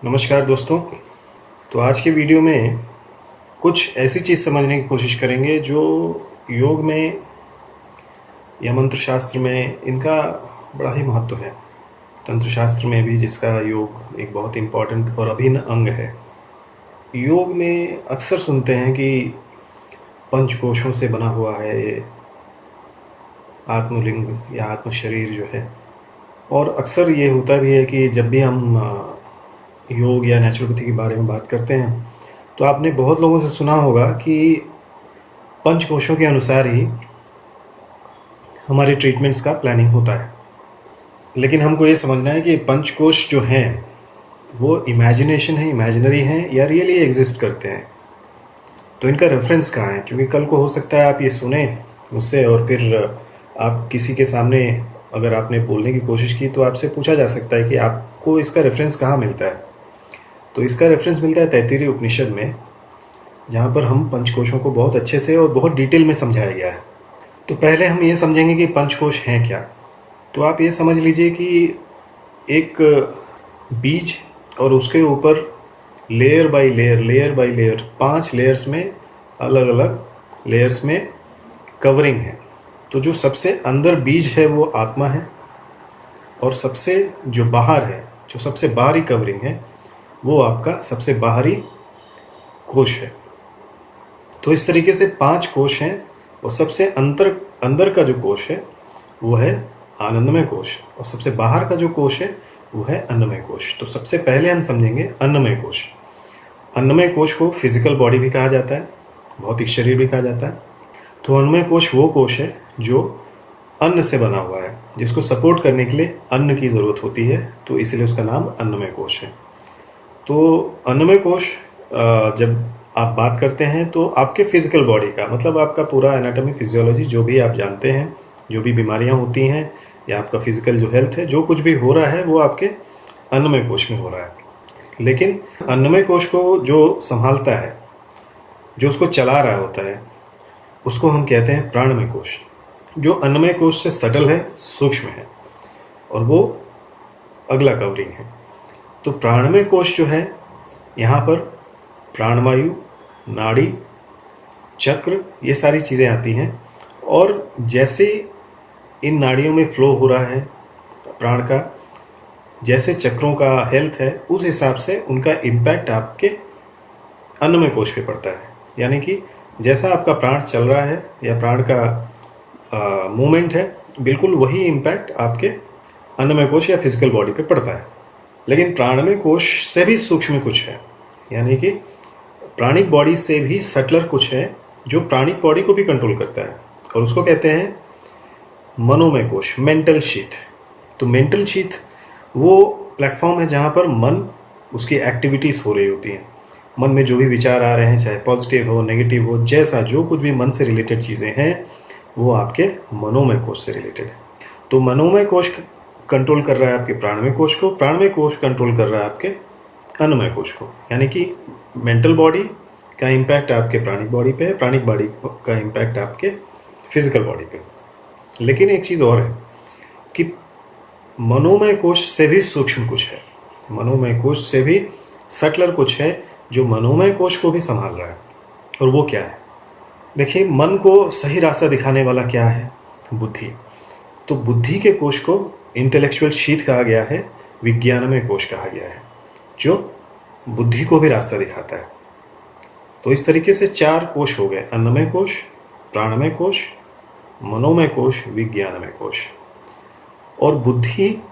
नमस्कार दोस्तों। तो आज के वीडियो में कुछ ऐसी चीज़ समझने की कोशिश करेंगे जो योग में या मंत्र शास्त्र में इनका बड़ा ही महत्व है। तंत्र शास्त्र में भी जिसका योग एक बहुत इम्पॉर्टेंट और अभिन्न अंग है। योग में अक्सर सुनते हैं कि पंचकोशों से बना हुआ है ये आत्मलिंग या आत्म शरीर जो है। और अक्सर ये होता भी है कि जब भी हम योग या नेचुरोपैथी के बारे में बात करते हैं तो आपने बहुत लोगों से सुना होगा कि पंचकोशों के अनुसार ही हमारे ट्रीटमेंट्स का प्लानिंग होता है। लेकिन हमको ये समझना है कि पंचकोश जो हैं वो इमेजिनेशन है, इमेजिनरी हैं या रियली एग्जिस्ट करते हैं। तो इनका रेफरेंस कहाँ है? क्योंकि कल को हो सकता है आप ये सुने मुझसे और फिर आप किसी के सामने अगर आपने बोलने की कोशिश की तो आपसे पूछा जा सकता है कि आपको इसका रेफरेंस कहाँ मिलता है। तो इसका रेफरेंस मिलता है तैत्तिरीय उपनिषद में, जहाँ पर हम पंचकोशों को बहुत अच्छे से और बहुत डिटेल में समझाया गया है। तो पहले हम ये समझेंगे कि पंचकोश हैं क्या। तो आप ये समझ लीजिए कि एक बीज और उसके ऊपर लेयर बाय लेयर 5 लेयर्स में, अलग अलग लेयर्स में कवरिंग है। तो जो सबसे अंदर बीज है वो आत्मा है और सबसे जो बाहर है, जो सबसे बाहरी कवरिंग है वो आपका सबसे बाहरी कोश है। तो इस तरीके से 5 कोश हैं और सबसे अंदर का जो कोश है वो है आनंदमय कोश और सबसे बाहर का जो कोश है वो है अन्नमय कोश। तो सबसे पहले हम समझेंगे अन्नमय कोश। अन्नमय कोश को फिजिकल बॉडी भी कहा जाता है, भौतिक शरीर भी कहा जाता है। तो अन्नमय कोश वो कोश है जो अन्न से बना हुआ है, जिसको सपोर्ट करने के लिए अन्न की ज़रूरत होती है, तो इसलिए उसका नाम अन्नमय कोश है। तो अन्नमय कोश जब आप बात करते हैं तो आपके फिजिकल बॉडी का मतलब आपका पूरा एनाटॉमी, फिजियोलॉजी जो भी आप जानते हैं, जो भी बीमारियां होती हैं या आपका फिजिकल जो हेल्थ है, जो कुछ भी हो रहा है वो आपके अन्नमय कोश में हो रहा है। लेकिन अन्नमय कोश को जो संभालता है, जो उसको चला रहा होता है, उसको हम कहते हैं प्राणमय कोश। जो अन्नमय कोश से सटल है, सूक्ष्म है और वो अगला कवरिंग है। तो प्राणमय कोश जो है, यहाँ पर प्राणवायु, नाड़ी, चक्र, ये सारी चीज़ें आती हैं। और जैसे इन नाड़ियों में फ्लो हो रहा है प्राण का, जैसे चक्रों का हेल्थ है, उस हिसाब से उनका इम्पैक्ट आपके अन्नमय कोश पे पड़ता है। यानी कि जैसा आपका प्राण चल रहा है या प्राण का मूवमेंट है, बिल्कुल वही इम्पैक्ट आपके अन्नमय कोश या फिजिकल बॉडी पे पड़ता है। लेकिन प्राणमय कोश से भी सूक्ष्म कुछ है, यानी कि प्राणिक बॉडी से भी सटलर कुछ है जो प्राणिक बॉडी को भी कंट्रोल करता है, और उसको कहते हैं मनोमय कोश, मेंटल शीथ। तो मेंटल शीथ वो प्लेटफॉर्म है जहाँ पर मन, उसकी एक्टिविटीज़ हो रही होती हैं। मन में जो भी विचार आ रहे हैं, चाहे पॉजिटिव हो, नेगेटिव हो, जैसा जो कुछ भी मन से रिलेटेड चीज़ें हैं वो आपके मनोमय कोश से रिलेटेड है। तो मनोमय कोश कंट्रोल कर रहा है आपके प्राणमय कोश को, प्राणमय कोश कंट्रोल कर रहा है आपके अन्नमय कोश को। यानी कि मेंटल बॉडी का इम्पैक्ट आपके प्राणिक बॉडी पे है, प्राणिक बॉडी का इम्पैक्ट आपके फिजिकल बॉडी पे। लेकिन एक चीज़ और है कि मनोमय कोश से भी सूक्ष्म कुछ है, मनोमय कोश से भी सटलर कुछ है जो मनोमय कोश को भी संभाल रहा है। और वो क्या है? देखिए, मन को सही रास्ता दिखाने वाला क्या है? बुद्धि। तो बुद्धि के कोश को इंटेलेक्चुअल शीथ कहा गया है, विज्ञानमय कोश कहा गया है, जो बुद्धि को भी रास्ता दिखाता है। तो इस तरीके से 4 कोश हो गए, अन्नमय कोश, प्राणमय कोश, मनोमय कोश, विज्ञानमय कोश। और बुद्धि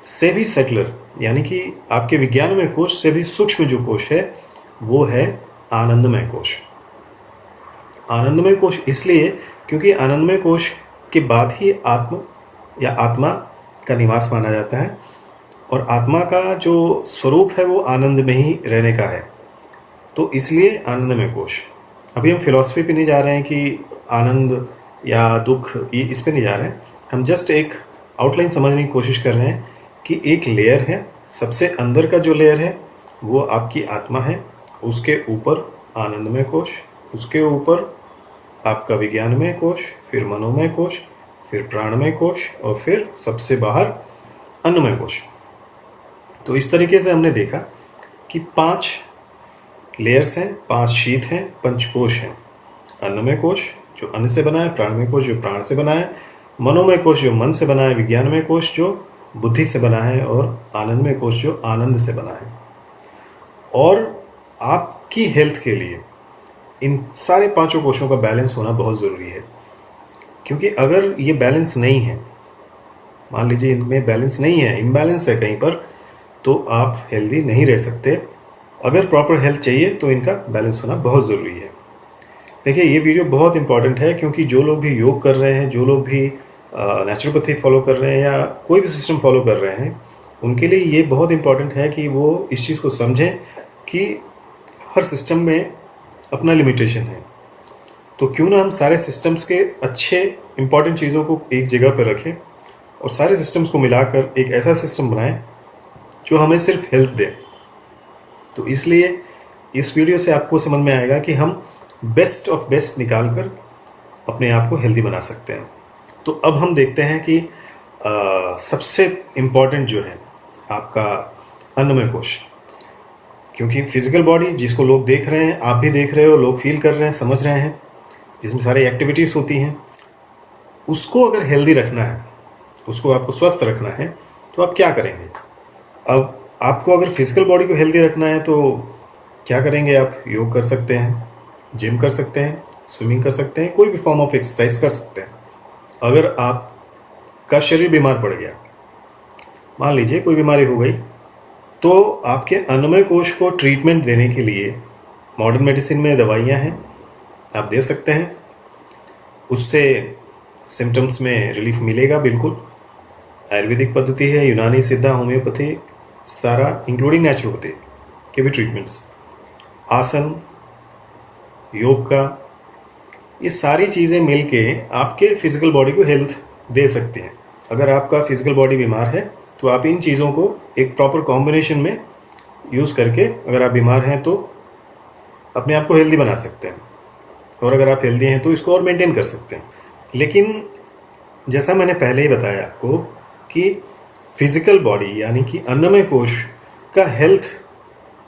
से भी सेटलर, यानी कि आपके विज्ञानमय कोश से भी सूक्ष्म जो कोश है वो है आनंदमय कोश। आनंदमय कोश इसलिए क्योंकि आनंदमय कोश के बाद ही आत्मा का निवास माना जाता है, और आत्मा का जो स्वरूप है वो आनंद में ही रहने का है। तो इसलिए आनंदमय कोश। अभी हम फिलॉसफी पे नहीं जा रहे हैं कि आनंद या दुख, ये इस पे नहीं जा रहे हैं। हम जस्ट एक आउटलाइन समझने की कोशिश कर रहे हैं कि एक लेयर है, सबसे अंदर का जो लेयर है वो आपकी आत्मा है, उसके ऊपर आनंदमय कोश, उसके ऊपर आपका विज्ञानमय कोश, फिर मनोमय कोश, फिर प्राणमय कोश और फिर सबसे बाहर अन्नमय कोश। तो इस तरीके से हमने देखा कि 5 लेयर्स हैं, 5 शीत हैं, पंचकोश हैं। अन्नमय कोश जो अन्न से बना है, प्राणमय कोश जो प्राण से बना है, मनोमय कोश जो मन से बना है, विज्ञानमय कोश जो बुद्धि से बना है और आनंदमय कोश जो आनंद से बना है। और आपकी हेल्थ के लिए इन सारे 5 कोशों का बैलेंस होना बहुत ज़रूरी है, क्योंकि अगर ये बैलेंस नहीं है, मान लीजिए इनमें बैलेंस नहीं है, इम्बैलेंस है कहीं पर, तो आप हेल्दी नहीं रह सकते। अगर प्रॉपर हेल्थ चाहिए तो इनका बैलेंस होना बहुत ज़रूरी है। देखिए, ये वीडियो बहुत इंपॉर्टेंट है, क्योंकि जो लोग भी योग कर रहे हैं, जो लोग भी नेचुरोपैथी फॉलो कर रहे हैं या कोई भी सिस्टम फॉलो कर रहे हैं, उनके लिए ये बहुत इंपॉर्टेंट है कि वो इस चीज़ को समझें कि हर सिस्टम में अपना लिमिटेशन है। तो क्यों ना हम सारे सिस्टम्स के अच्छे इंपॉर्टेंट चीज़ों को एक जगह पर रखें और सारे सिस्टम्स को मिलाकर एक ऐसा सिस्टम बनाएं जो हमें सिर्फ हेल्थ दे। तो इसलिए इस वीडियो से आपको समझ में आएगा कि हम बेस्ट ऑफ बेस्ट निकाल कर अपने आप को हेल्दी बना सकते हैं। तो अब हम देखते हैं कि सबसे इम्पॉर्टेंट जो है आपका अन्नमय कोश, क्योंकि फिजिकल बॉडी जिसको लोग देख रहे हैं, आप भी देख रहे हो, लोग फील कर रहे हैं, समझ रहे हैं, जिसमें सारी एक्टिविटीज़ होती हैं, उसको अगर हेल्दी रखना है, उसको आपको स्वस्थ रखना है, तो आप क्या करेंगे? अब आपको अगर फिजिकल बॉडी को हेल्दी रखना है तो क्या करेंगे? आप योग कर सकते हैं, जिम कर सकते हैं, स्विमिंग कर सकते हैं, कोई भी फॉर्म ऑफ एक्सरसाइज कर सकते हैं। अगर आपका शरीर बीमार पड़ गया, मान लीजिए कोई बीमारी हो गई, तो आपके अन्नमय कोश को ट्रीटमेंट देने के लिए मॉडर्न मेडिसिन में दवाइयाँ हैं, आप दे सकते हैं, उससे सिम्टम्स में रिलीफ मिलेगा बिल्कुल। आयुर्वेदिक पद्धति है, यूनानी, सिद्धा, होम्योपैथी, सारा इंक्लूडिंग नेचुरोपैथी के भी ट्रीटमेंट्स, आसन, योग का, ये सारी चीज़ें मिलके आपके फिजिकल बॉडी को हेल्थ दे सकती हैं। अगर आपका फिजिकल बॉडी बीमार है तो आप इन चीज़ों को एक प्रॉपर कॉम्बिनेशन में यूज़ करके, अगर आप बीमार हैं तो अपने आप को हेल्दी बना सकते हैं, और अगर आप हेल्दी हैं तो इसको और मेंटेन कर सकते हैं। लेकिन जैसा मैंने पहले ही बताया आपको कि फिजिकल बॉडी यानी कि अन्नमय कोश का हेल्थ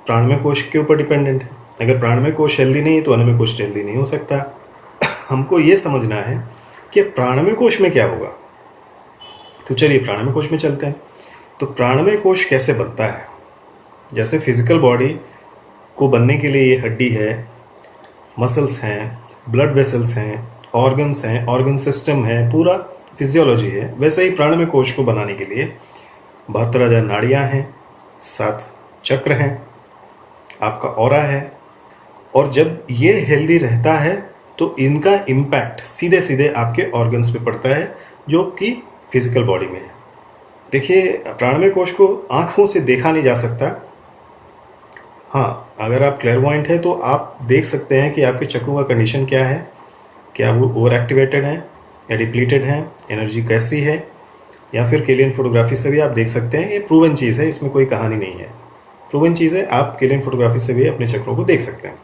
प्राणमय कोश के ऊपर डिपेंडेंट है। अगर प्राणमय कोश हेल्दी नहीं है तो अन्नमय कोश हेल्दी नहीं हो सकता। हमको ये समझना है कि प्राणमय कोश में क्या होगा। तो चलिए प्राणमय कोश में चलते हैं। तो प्राणमय कोश कैसे बनता है? जैसे फिजिकल बॉडी को बनने के लिए ये हड्डी है, मसल्स हैं, ब्लड वेसल्स हैं, ऑर्गन्स हैं, ऑर्गन सिस्टम है, पूरा फिजियोलॉजी है, वैसे ही प्राणमय कोश को बनाने के लिए 72,000 नाड़ियाँ हैं, 7 चक्र हैं, आपका ऑरा है, और जब ये हेल्दी रहता है तो इनका इम्पैक्ट सीधे सीधे आपके ऑर्गन्स पे पड़ता है जो कि फिजिकल बॉडी में है। देखिए, प्राणमय कोश को आँखों से देखा नहीं जा सकता। हाँ, अगर आप क्लेयरवॉयंट है तो आप देख सकते हैं कि आपके चक्रों का कंडीशन क्या है, क्या वो ओवर एक्टिवेटेड है या डिप्लीटेड है, एनर्जी कैसी है, या फिर केलियन फोटोग्राफी से भी आप देख सकते हैं। ये प्रूवन चीज़ है, इसमें कोई कहानी नहीं है, प्रूवन चीज़ है। आप केलियन फोटोग्राफी से भी अपने चक्रों को देख सकते हैं।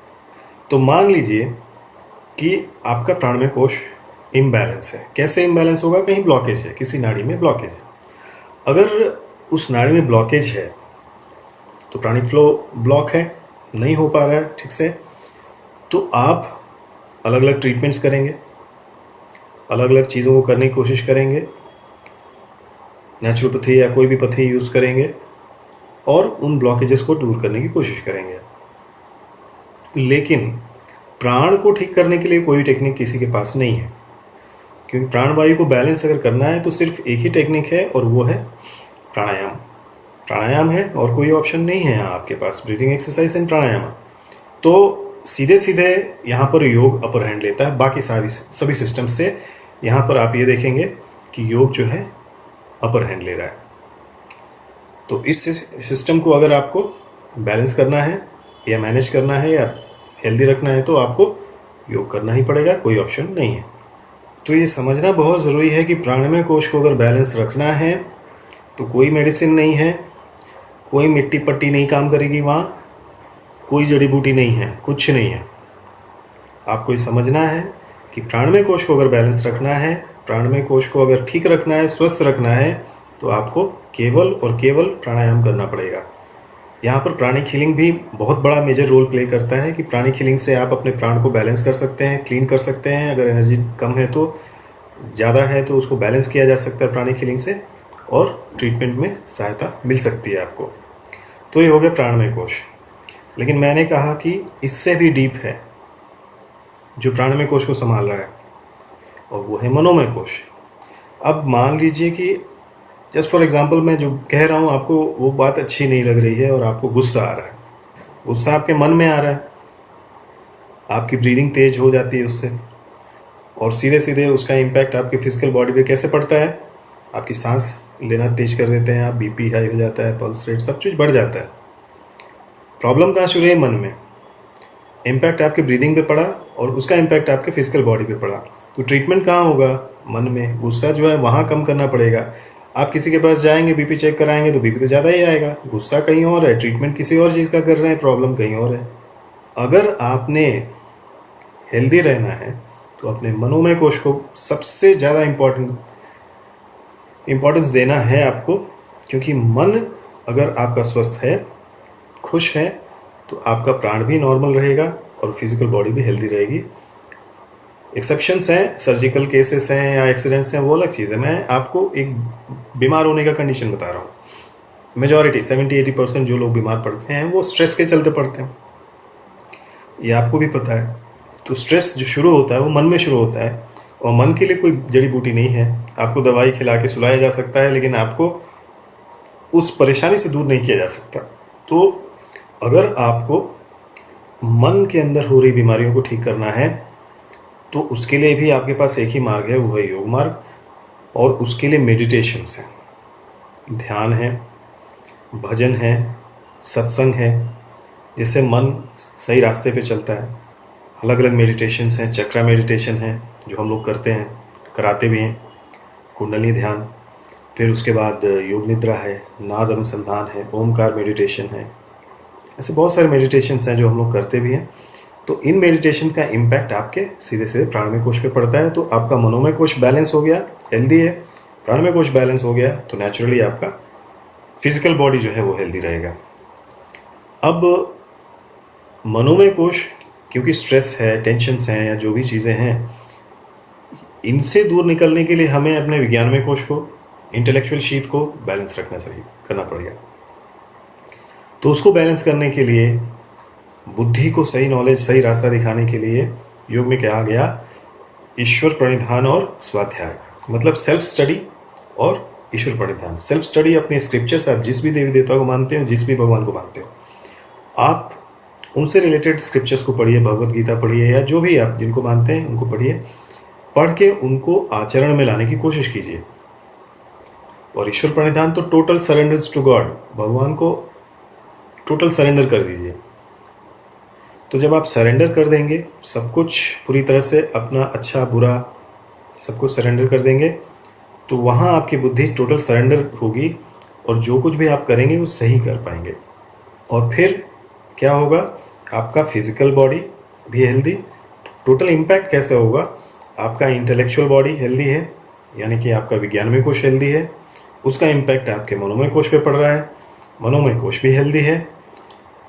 तो मान लीजिए कि आपका प्राणमय कोश इम्बैलेंस है। कैसे इम्बैलेंस होगा? कहीं ब्लॉकेज है, किसी नाड़ी में ब्लॉकेज है। अगर उस नाड़ी में ब्लॉकेज है तो प्राणिक फ्लो ब्लॉक है, नहीं हो पा रहा है ठीक से, तो आप अलग अलग ट्रीटमेंट्स करेंगे, अलग अलग चीज़ों को करने की कोशिश करेंगे, नेचुरोपैथी या कोई भी पथी यूज़ करेंगे और उन ब्लॉकेजेस को दूर करने की कोशिश करेंगे। लेकिन प्राण को ठीक करने के लिए कोई टेक्निक किसी के पास नहीं है, क्योंकि प्राणवायु को बैलेंस अगर करना है तो सिर्फ एक ही टेक्निक है और वो है प्राणायाम। प्राणायाम है और कोई ऑप्शन नहीं है यहाँ आपके पास, ब्रीदिंग एक्सरसाइज एंड प्राणायाम। तो सीधे सीधे यहाँ पर योग अपर हैंड लेता है बाकी सभी सिस्टम से। यहाँ पर आप ये देखेंगे कि योग जो है अपर हैंड ले रहा है। तो इस सिस्टम को अगर आपको बैलेंस करना है या मैनेज करना है या हेल्दी रखना है तो आपको योग करना ही पड़ेगा, कोई ऑप्शन नहीं है। तो ये समझना बहुत ज़रूरी है कि प्राणमय कोश को अगर बैलेंस रखना है तो कोई मेडिसिन नहीं है, कोई मिट्टी पट्टी नहीं काम करेगी, वहाँ कोई जड़ी बूटी नहीं है, कुछ नहीं है। आपको ये समझना है कि प्राणमय कोश को अगर बैलेंस रखना है, प्राणमय कोश को अगर ठीक रखना है, स्वस्थ रखना है, तो आपको केवल और केवल प्राणायाम करना पड़ेगा। यहाँ पर प्राणिक हीलिंग भी बहुत बड़ा मेजर रोल प्ले करता है कि प्राणिक हीलिंग से आप अपने प्राण को बैलेंस कर सकते हैं, क्लीन कर सकते हैं। अगर एनर्जी कम है तो, ज़्यादा है तो उसको बैलेंस किया जा सकता है प्राणिक हीलिंग से, और ट्रीटमेंट में सहायता मिल सकती है आपको। तो ये हो गया प्राणमय कोश। लेकिन मैंने कहा कि इससे भी डीप है जो प्राणमय कोश को संभाल रहा है, और वो है मनोमय कोश। अब मान लीजिए कि जस्ट फॉर एग्जांपल मैं जो कह रहा हूँ आपको वो बात अच्छी नहीं लग रही है और आपको गुस्सा आ रहा है। गुस्सा आपके मन में आ रहा है, आपकी ब्रीदिंग तेज हो जाती है उससे, और सीधे सीधे उसका इम्पैक्ट आपकी फिजिकल बॉडी पे कैसे पड़ता है? आपकी सांस लेना तेज कर देते हैं आप, बीपी हाई हो जाता है, पल्स रेट सब कुछ बढ़ जाता है। प्रॉब्लम कहाँ शुरू है? मन में। इम्पैक्ट आपके ब्रीदिंग पे पड़ा और उसका इम्पैक्ट आपके फिजिकल बॉडी पे पड़ा। तो ट्रीटमेंट कहाँ होगा? मन में। गुस्सा जो है वहाँ कम करना पड़ेगा। आप किसी के पास जाएंगे, बीपी चेक कराएंगे तो बीपी तो ज़्यादा ही आएगा, गुस्सा कहीं और है, ट्रीटमेंट किसी और चीज़ का कर रहे हैं, प्रॉब्लम कहीं और है। अगर आपने हेल्दी रहना है तो अपने मनोमय कोश को सबसे ज़्यादा इम्पोर्टेंस देना है आपको, क्योंकि मन अगर आपका स्वस्थ है, खुश है, तो आपका प्राण भी नॉर्मल रहेगा और फिजिकल बॉडी भी हेल्दी रहेगी। एक्सेप्शंस हैं, सर्जिकल केसेस हैं या एक्सीडेंट्स हैं, वो अलग चीज़ है। मैं आपको एक बीमार होने का कंडीशन बता रहा हूँ। मेजॉरिटी 70-80% जो लोग बीमार पड़ते हैं वो स्ट्रेस के चलते पड़ते हैं, ये आपको भी पता है। तो स्ट्रेस जो शुरू होता है वो मन में शुरू होता है, और मन के लिए कोई जड़ी बूटी नहीं है। आपको दवाई खिला के सुलाया जा सकता है, लेकिन आपको उस परेशानी से दूर नहीं किया जा सकता। तो अगर आपको मन के अंदर हो रही बीमारियों को ठीक करना है तो उसके लिए भी आपके पास एक ही मार्ग है, वो है योग मार्ग। और उसके लिए मेडिटेशंस हैं, ध्यान है, भजन है, सत्संग है, जिससे मन सही रास्ते पे चलता है। अलग अलग मेडिटेशंस हैं, चक्रा मेडिटेशन है जो हम लोग करते हैं, कराते भी हैं, कुंडली ध्यान, फिर उसके बाद योग निद्रा है, नाद अनुसंधान है, ओमकार मेडिटेशन है। ऐसे बहुत सारे मेडिटेशंस हैं जो हम लोग करते भी हैं। तो इन मेडिटेशन का इम्पैक्ट आपके सीधे सीधे प्राणमय कोश पे पड़ता है। तो आपका मनोमय कोश बैलेंस हो गया, हेल्दी है, प्राणमय कोश बैलेंस हो गया, तो नेचुरली आपका फिजिकल बॉडी जो है वो हेल्दी रहेगा। अब मनोमय कोश, क्योंकि स्ट्रेस है, टेंशन्स हैं या जो भी चीज़ें हैं, इनसे दूर निकलने के लिए हमें अपने विज्ञानमय कोश को, इंटेलेक्चुअल शीट को बैलेंस रखना चाहिए, करना पड़ेगा। तो उसको बैलेंस करने के लिए, बुद्धि को सही नॉलेज, सही रास्ता दिखाने के लिए योग में कहा गया ईश्वर प्रणिधान और स्वाध्याय, मतलब सेल्फ स्टडी और ईश्वर प्रणिधान। सेल्फ स्टडी अपने स्क्रिप्चर्स, आप जिस भी देवी देवता को मानते हो, जिस भी भगवान को मानते हो, आप उनसे रिलेटेड स्क्रिप्चर्स को पढ़िए, भगवत गीता पढ़िए, या जो भी आप जिनको मानते हैं उनको पढ़िए। पढ़ के उनको आचरण में लाने की कोशिश कीजिए। और ईश्वर प्रणिधान तो टोटल सरेंडर्स टू गॉड, भगवान को टोटल सरेंडर कर दीजिए। तो जब आप सरेंडर कर देंगे सब कुछ, पूरी तरह से अपना अच्छा बुरा सब कुछ सरेंडर कर देंगे, तो वहाँ आपकी बुद्धि टोटल सरेंडर होगी, और जो कुछ भी आप करेंगे वो सही कर पाएंगे। और फिर क्या होगा? आपका फिजिकल बॉडी भी हेल्दी। टोटल इम्पैक्ट कैसे होगा? आपका इंटेलेक्चुअल बॉडी हेल्दी है, यानी कि आपका विज्ञानमय कोश हेल्दी है, उसका इम्पैक्ट आपके मनोमय कोश पे पड़ रहा है, मनोमय कोश भी हेल्दी है,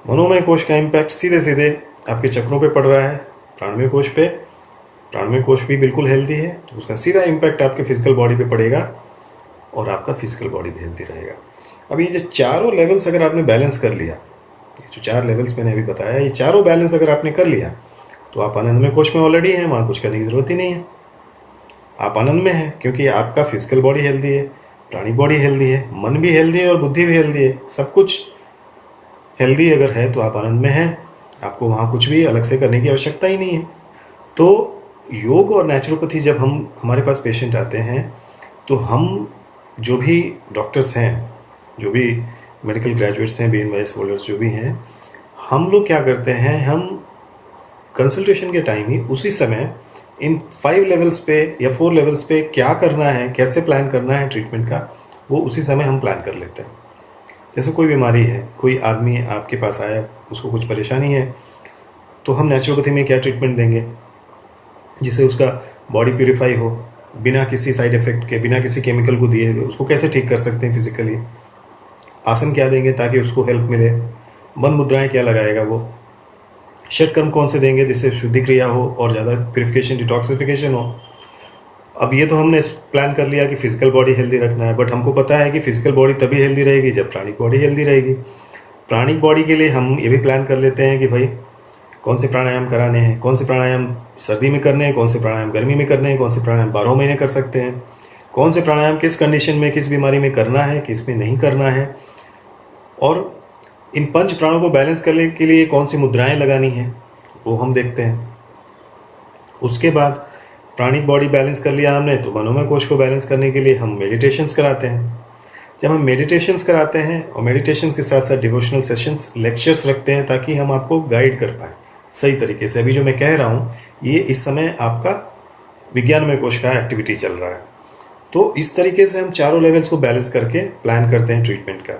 मनोमय कोश का इम्पैक्ट सीधे सीधे आपके चक्रों पे पड़ रहा है, प्राणमय कोश पे, प्राणमय कोश भी बिल्कुल हेल्दी है, तो उसका सीधा इम्पैक्ट आपके फिजिकल बॉडी पे पड़ेगा और आपका फिजिकल बॉडी भी हेल्दी रहेगा। अब ये जो चारों लेवल्स अगर आपने बैलेंस कर लिया, ये जो 4 लेवल्स मैंने अभी बताया, ये चारों बैलेंस अगर आपने कर लिया, तो आप आनंदमय कोश में ऑलरेडी हैं, वहाँ कुछ करने की जरूरत ही नहीं है। आप आनंद में हैं क्योंकि आपका फिजिकल बॉडी हेल्दी है, प्राणी बॉडी हेल्दी है, मन भी हेल्दी है और बुद्धि भी हेल्दी है, सब कुछ हेल्दी अगर है तो आप आनंद में हैं। आपको वहाँ कुछ भी अलग से करने की आवश्यकता ही नहीं है। तो योग और नेचुरोपैथी जब हमारे पास पेशेंट आते हैं, तो हम जो भी डॉक्टर्स हैं, जो भी मेडिकल ग्रेजुएट्स हैं, BNYS होल्डर्स जो भी हैं, हम लोग क्या करते हैं, हम कंसल्टेशन के टाइम ही उसी समय इन 5 लेवल्स पे या 4 लेवल्स पे क्या करना है, कैसे प्लान करना है ट्रीटमेंट का, वो उसी समय हम प्लान कर लेते हैं। जैसे कोई बीमारी है, कोई आदमी आपके पास आया, उसको कुछ परेशानी है, तो हम नेचुरोपैथी में क्या ट्रीटमेंट देंगे जिससे उसका बॉडी प्यूरिफाई हो, बिना किसी साइड इफेक्ट के, बिना किसी केमिकल को दिए हुए उसको कैसे ठीक कर सकते हैं फिजिकली। आसन क्या देंगे ताकि उसको हेल्प मिले, बंद मुद्राएं क्या लगाएगा वो, षटकर्म कौन से देंगे जिससे शुद्धि क्रिया हो और ज़्यादा प्योरिफिकेशन डिटॉक्सिफिकेशन हो। अब ये तो हमने प्लान कर लिया कि फिजिकल बॉडी हेल्दी रखना है, बट हमको पता है कि फिजिकल बॉडी तभी हेल्दी रहेगी जब प्राणिक बॉडी हेल्दी रहेगी। प्राणिक बॉडी के लिए हम ये भी प्लान कर लेते हैं कि भाई कौन से प्राणायाम कराने हैं, कौन से प्राणायाम सर्दी में करने हैं, कौन से प्राणायाम गर्मी में करने हैं, कौन से प्राणायाम 12 महीने कर सकते हैं, कौन से प्राणायाम किस कंडीशन में किस बीमारी में करना है किस में नहीं करना है, और इन पंच प्राणों को बैलेंस करने के लिए कौन सी मुद्राएं लगानी है वो हम देखते हैं। उसके बाद प्राणिक बॉडी बैलेंस कर लिया हमने, तो मनोमय कोश को बैलेंस करने के लिए हम मेडिटेशंस कराते हैं। जब हम मेडिटेशंस कराते हैं और मेडिटेशंस के साथ साथ डिवोशनल सेशंस लेक्चर्स रखते हैं ताकि हम आपको गाइड कर पाएँ सही तरीके से। अभी जो मैं कह रहा हूँ ये इस समय आपका विज्ञानमय कोश का एक्टिविटी चल रहा है। तो इस तरीके से हम चारों लेवल्स को बैलेंस करके प्लान करते हैं ट्रीटमेंट का,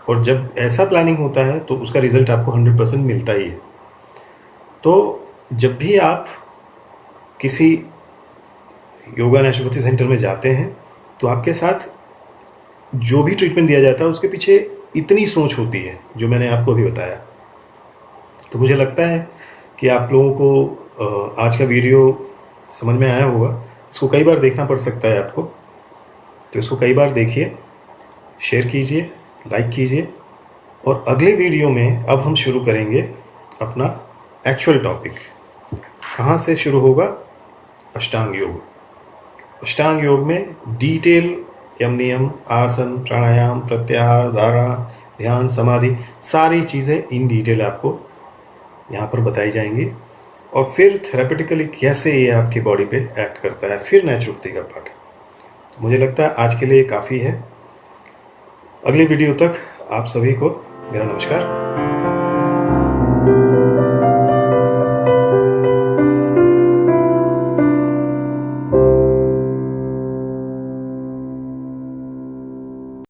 और जब ऐसा प्लानिंग होता है तो उसका रिजल्ट आपको 100% मिलता ही है। तो जब भी आप किसी योगा नेचुरोपैथी सेंटर में जाते हैं तो आपके साथ जो भी ट्रीटमेंट दिया जाता है उसके पीछे इतनी सोच होती है जो मैंने आपको अभी बताया। तो मुझे लगता है कि आप लोगों को आज का वीडियो समझ में आया होगा। इसको कई बार देखना पड़ सकता है आपको, तो इसको कई बार देखिए, शेयर कीजिए, लाइक कीजिए, और अगले वीडियो में अब हम शुरू करेंगे अपना एक्चुअल टॉपिक। कहाँ से शुरू होगा? अष्टांग योग। अष्टांग योग में डिटेल यम नियम, आसन, प्राणायाम, प्रत्याहार, धारणा, ध्यान, समाधि, सारी चीज़ें इन डिटेल आपको यहाँ पर बताई जाएंगी, और फिर थेरापेटिकली कैसे ये आपकी बॉडी पे एक्ट करता है, फिर नेचुरोपैथी का पार्ट। तो मुझे लगता है आज के लिए काफ़ी है। अगली वीडियो तक आप सभी को मेरा नमस्कार।